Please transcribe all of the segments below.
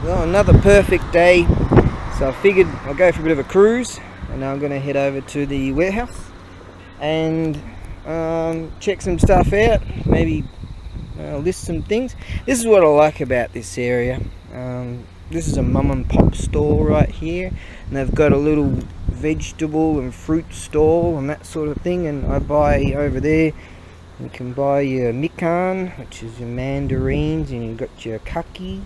Well, another perfect day, so I figured I'll go for a bit of a cruise, and now I'm going to head over to the warehouse and check some stuff out, maybe list some things. This is what I like about this area. This is a mum and pop store right here, and they've got a little vegetable and fruit stall and that sort of thing, and I buy over there. You can buy your mikan, which is your mandarins, and you've got your kaki,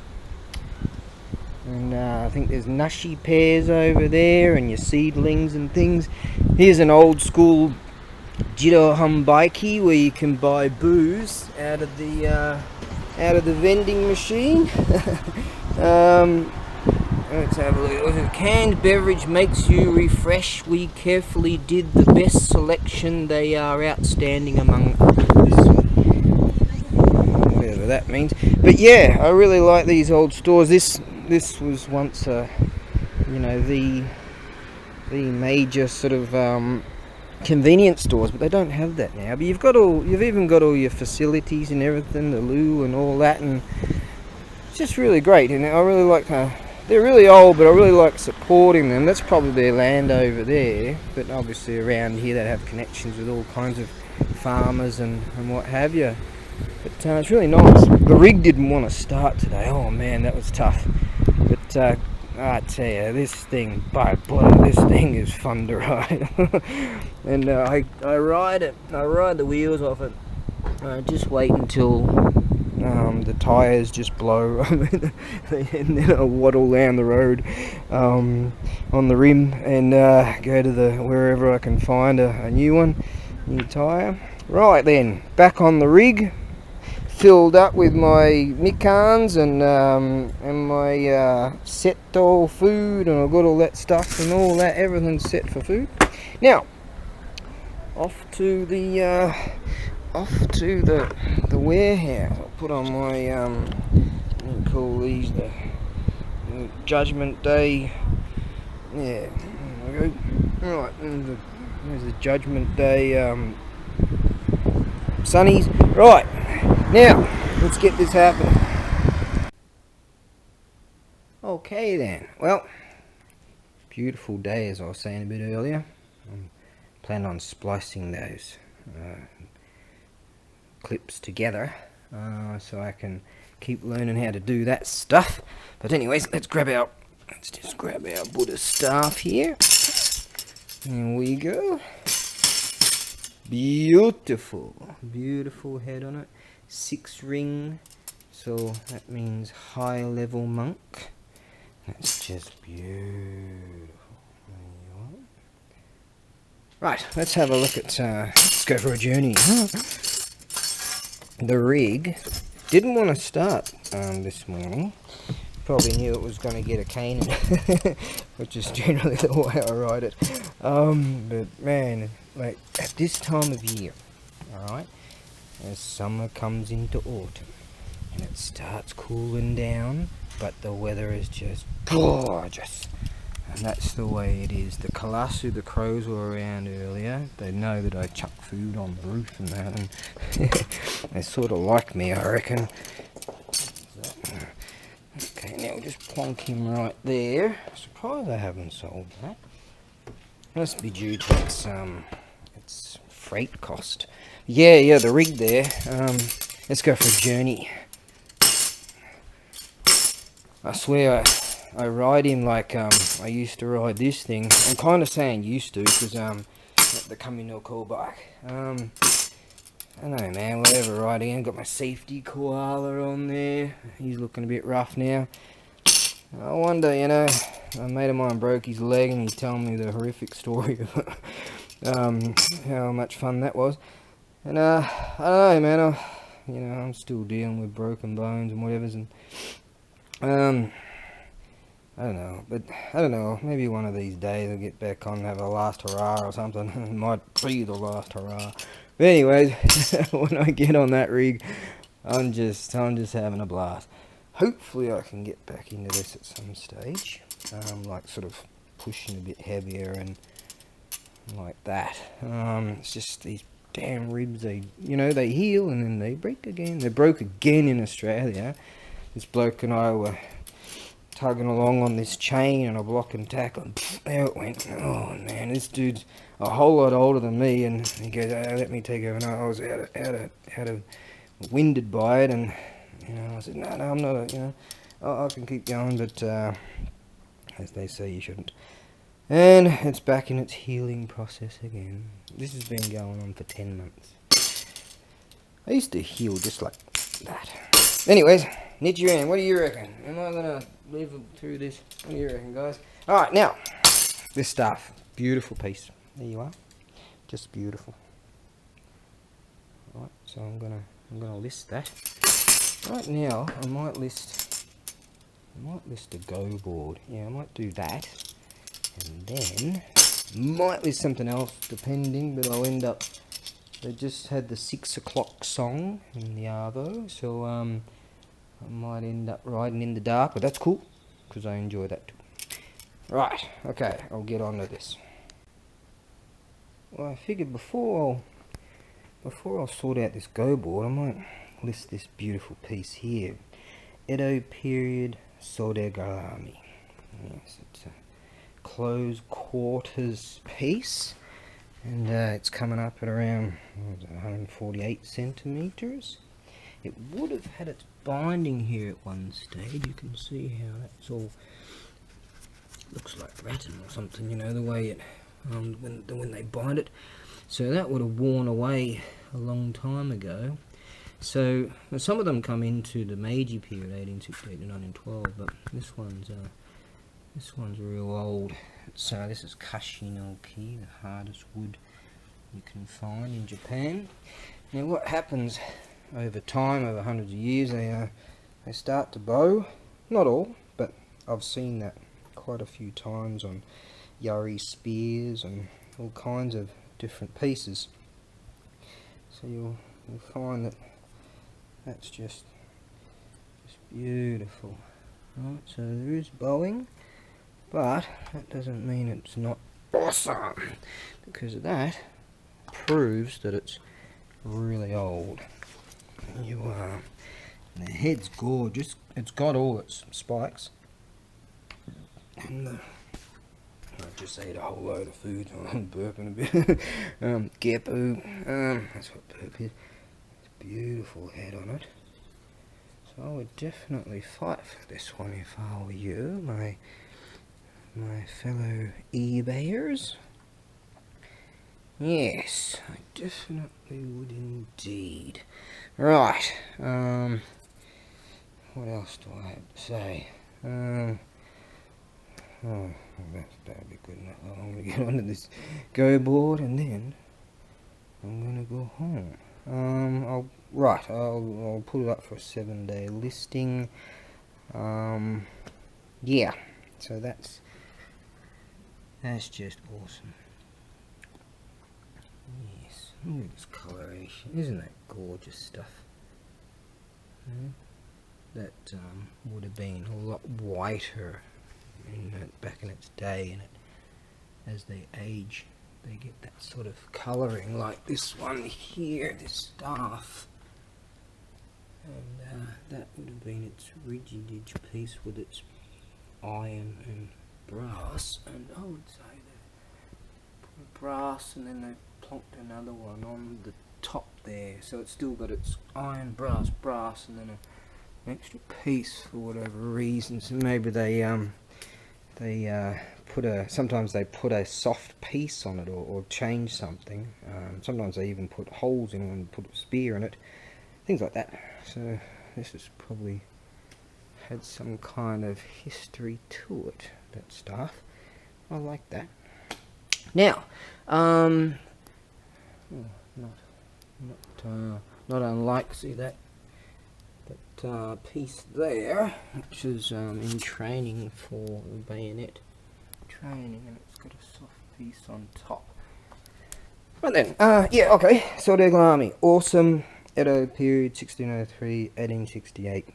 and I think there's nashi pears over there, and your seedlings and things. Here's an old school jiro hambaiki where you can buy booze out of the vending machine. Let's have a look. Canned beverage makes you refresh. We carefully did the best selection. They are outstanding among others. Whatever that means. But yeah, I really like these old stores. This was once the major sort of convenience stores, but they don't have that now. But you've even got all your facilities and everything, the loo and all that, and it's just really great. And I really like they're really old, but I really like supporting them. That's probably their land over there, but obviously around here they have connections with all kinds of farmers and what have you. But it's really nice. The rig didn't want to start today. Oh man, that was tough. But I tell you, this thing, this thing is fun to ride. And I ride it. I ride the wheels off it. Just wait until the tyres just blow, and then I'll waddle down the road on the rim and go to wherever I can find a new tyre. Right then, back on the rig, filled up with my mikans and my seto food, and I've got all that stuff and all that. Everything's set for food. Now, off to the warehouse. I'll put on my what do you call these, the Judgment Day. Yeah, there we go. Right, there's the Judgment Day sunnies. Right, now let's get this happening. Okay then. Well, beautiful day, as I was saying a bit earlier. I'm planning on splicing those clips together so I can keep learning how to do that stuff. But anyways, let's just grab our Buddhist staff here. There we go. Beautiful head on it. 6 ring, so that means high level monk. That's just beautiful. Right, let's have a look at, let's go for a journey. The rig didn't want to start this morning. Probably knew it was going to get a cane in it, which is generally the way I ride it. But man, like at this time of year, alright, as summer comes into autumn, and it starts cooling down, but the weather is just gorgeous. And that's the way it is. The Kalasu, the crows, were around earlier. They know that I chuck food on the roof and that, and they sort of like me, I reckon. Okay, now we'll just plonk him right there. Surprised I haven't sold that. Must be due to its freight cost. Yeah, the rig there. Let's go for a journey. I swear I ride him like I used to ride this thing. I'm kind of saying used to because the coming no cool bike. I don't know, man, whatever riding. I've got my safety koala on there. He's looking a bit rough now. I wonder, a mate of mine broke his leg and he told me the horrific story of how much fun that was. And I don't know, man, I'm still dealing with broken bones and whatever's, and I don't know, but I don't know, maybe one of these days I'll get back on and have a last hurrah or something. It might be the last hurrah. But anyways, when I get on that rig, I'm just having a blast. Hopefully I can get back into this at some stage, like sort of pushing a bit heavier and like that. It's just these damn ribs, they heal and then they break again. They broke again in Australia. This bloke and I were tugging along on this chain and a block and tackle, and there it went. Oh man, this dude's a whole lot older than me, and he goes, let me take over. And I was out of winded by it, and I said, no, I'm not, I can keep going, but as they say, you shouldn't. And it's back in its healing process again. This has been going on for 10 months. I used to heal just like that. Anyways, Nichiren, what do you reckon? Am I going to live through this? What do you reckon, guys? Alright, now, this stuff. Beautiful piece. There you are. Just beautiful. Alright, so I'm gonna list that. Right now, I might list a go board. Yeah, I might do that. And then, might list something else, depending, but I'll end up... They just had the 6 o'clock song in the Arvo, so I might end up riding in the dark, but that's cool, because I enjoy that too. Right, okay, I'll get on to this. Well, I figured before I'll sort out this go board, I might list this beautiful piece here. Edo period Sodegarami. Yes, it's a close quarters piece. And it's coming up at around 148 centimeters. It would have had its binding here at one stage. You can see how that's all looks like rattan or something, the way it when they bind it. So that would have worn away a long time ago. So some of them come into the Meiji period, 1868 to 1912, but this one's real old. So this is Kashin-oki, the hardest wood you can find in Japan. Now what happens over time, over hundreds of years, they start to bow. Not all, but I've seen that quite a few times on yari spears and all kinds of different pieces. So you'll find that that's just beautiful. Right, so there is bowing. But that doesn't mean it's not awesome, because that proves that it's really old. The head's gorgeous. It's got all its spikes. And I just ate a whole load of food. I'm burping a bit. Geppu. That's what burp is. It's a beautiful head on it. So I would definitely fight for this one if I were you, my fellow eBayers. Yes, I definitely would indeed. Right, what else do I have to say? That'll be good enough. I'm going to get onto this go board and then I'm going to go home. I'll put it up for a 7-day listing. Yeah, so that's just awesome. Yes, look at this coloration. Isn't that gorgeous stuff? That would have been a lot whiter back in its day, and as they age, they get that sort of colouring like this one here, this staff. And that would have been its rigid piece with its iron and brass, and I would say that put brass and then they plonked another one on the top there, so it's still got its iron, brass, and then an extra piece for whatever reason. So maybe they sometimes they put a soft piece on it, or change something. Sometimes they even put holes in it and put a spear in it, things like that. So this has probably had some kind of history to it, that stuff. I like that. Now, not unlike, see that piece there, which is in training for bayonet training, and it's got a soft piece on top. Right then, yeah, okay, Sodegarami, awesome, Edo period, 1603, 1868.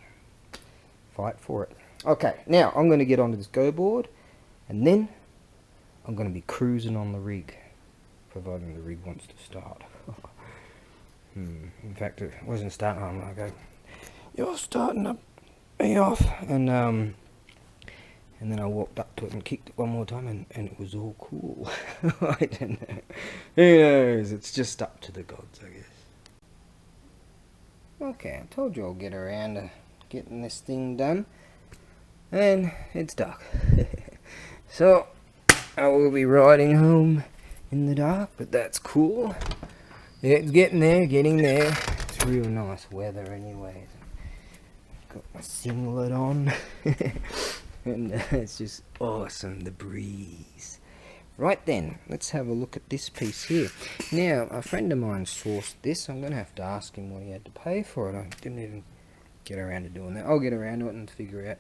Fight for it. Okay, now I'm going to get onto this go board, and then I'm going to be cruising on the rig, providing the rig wants to start. In fact, it wasn't starting. I'm like, you're starting to me off, and And then I walked up to it and kicked it one more time, and it was all cool. I don't know. Who knows? It's just up to the gods, I guess. Okay, I told you I'll get around to getting this thing done. And it's dark. So, I will be riding home in the dark, but that's cool. Yeah, it's getting there. It's real nice weather anyway. Got my singlet on. And it's just awesome, the breeze. Right then, let's have a look at this piece here. Now, a friend of mine sourced this. I'm going to have to ask him what he had to pay for it. I didn't even get around to doing that. I'll get around to it and figure out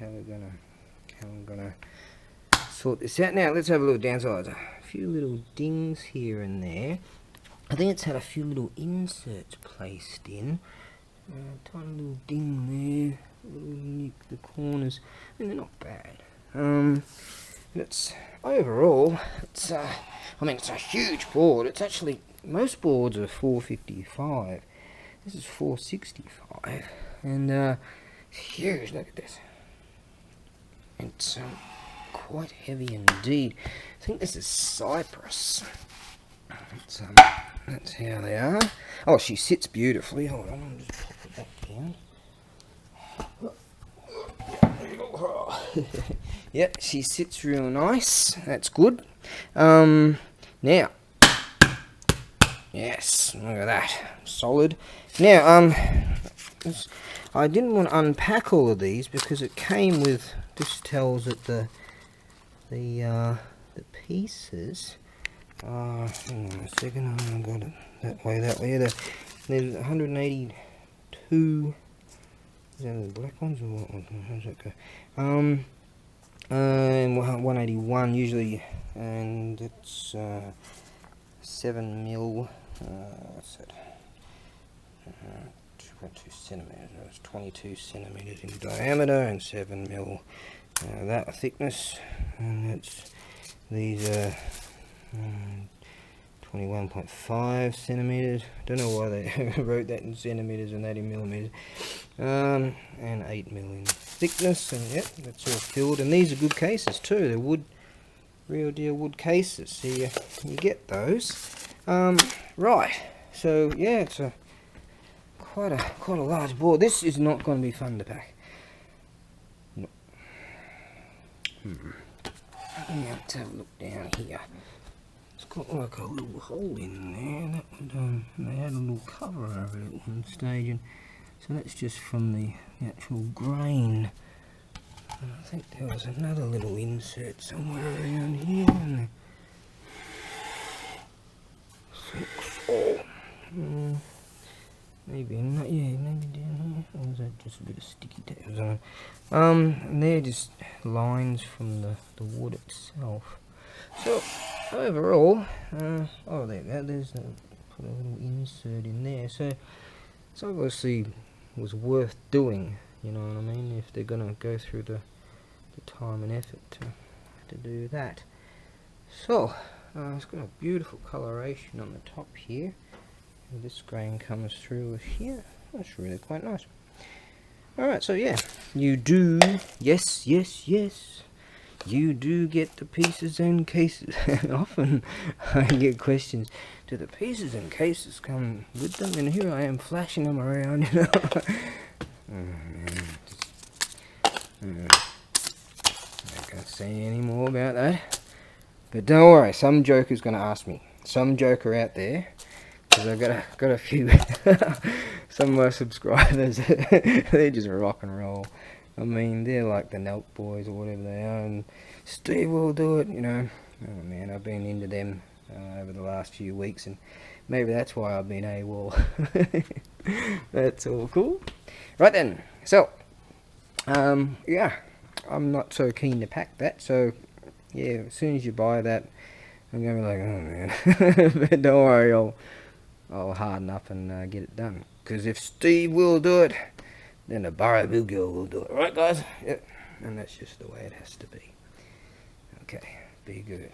how I'm gonna sort this out. Now, let's have a look downsides. A few little dings here and there. I think it's had a few little inserts placed in. Tiny little ding there. Little nick the corners. I mean, they're not bad. It's overall, it's I mean, it's a huge board. It's actually, most boards are 455. This is 465, and it's huge. Look at this. It's quite heavy indeed. I think this is cypress. That's how they are. Oh, she sits beautifully. Hold on, I'll just pop it back down. Yep, she sits real nice. That's good. Now, yes, look at that, solid. Now, I didn't want to unpack all of these because it came with. This tells it the pieces. Hang on a second. I got it that way. There's 182. Is that the black ones or what ones? How's that go? And 181 usually, and it's 7 mil. What's that? 2.2 centimeters. It's 22 centimeters in diameter and 7 mil that thickness. And that's these are 21.5 centimeters. Don't know why they wrote that in centimeters and that in millimeters. And 8 mil in thickness, and yep, that's all filled. And these are good cases too. They're wood, real deal wood cases. So you get those. Right. So yeah, it's quite a large board. This is not going to be fun to pack. No. Let's have a look down here. It's got like a little hole in there. That would, they had a little cover over it at one stage, and so that's just from the actual grain. And I think there was another little insert somewhere around here. And 6. Maybe not. Yeah, maybe down here. Or was that just a bit of sticky tabs on? And they're just lines from the wood itself. So overall, oh, there you go. There's put a little insert in there. So it's obviously was worth doing. You know what I mean? If they're gonna go through the time and effort to do that. So it's got a beautiful coloration on the top here. And this grain comes through here. That's really quite nice. Alright, so yeah, you do, yes, you do get the pieces and cases. Often I get questions, do the pieces and cases come with them? And here I am flashing them around, you know. I can't say any more about that. But don't worry, some joker's going to ask me. Some joker out there, because I've got a few, some of my subscribers, they just rock and roll. I mean, they're like the Nelk boys or whatever they are, and Steve will do it, you know. Oh man, I've been into them over the last few weeks, and maybe that's why I've been AWOL. That's all cool. Right then, so, yeah, I'm not so keen to pack that, so, yeah, as soon as you buy that, I'm going to be like, oh man, but don't worry, I'll harden up and get it done. Because if Steve will do it, then ABAREBUGYO will do it. Right, guys? Yep. And that's just the way it has to be. Okay, be good.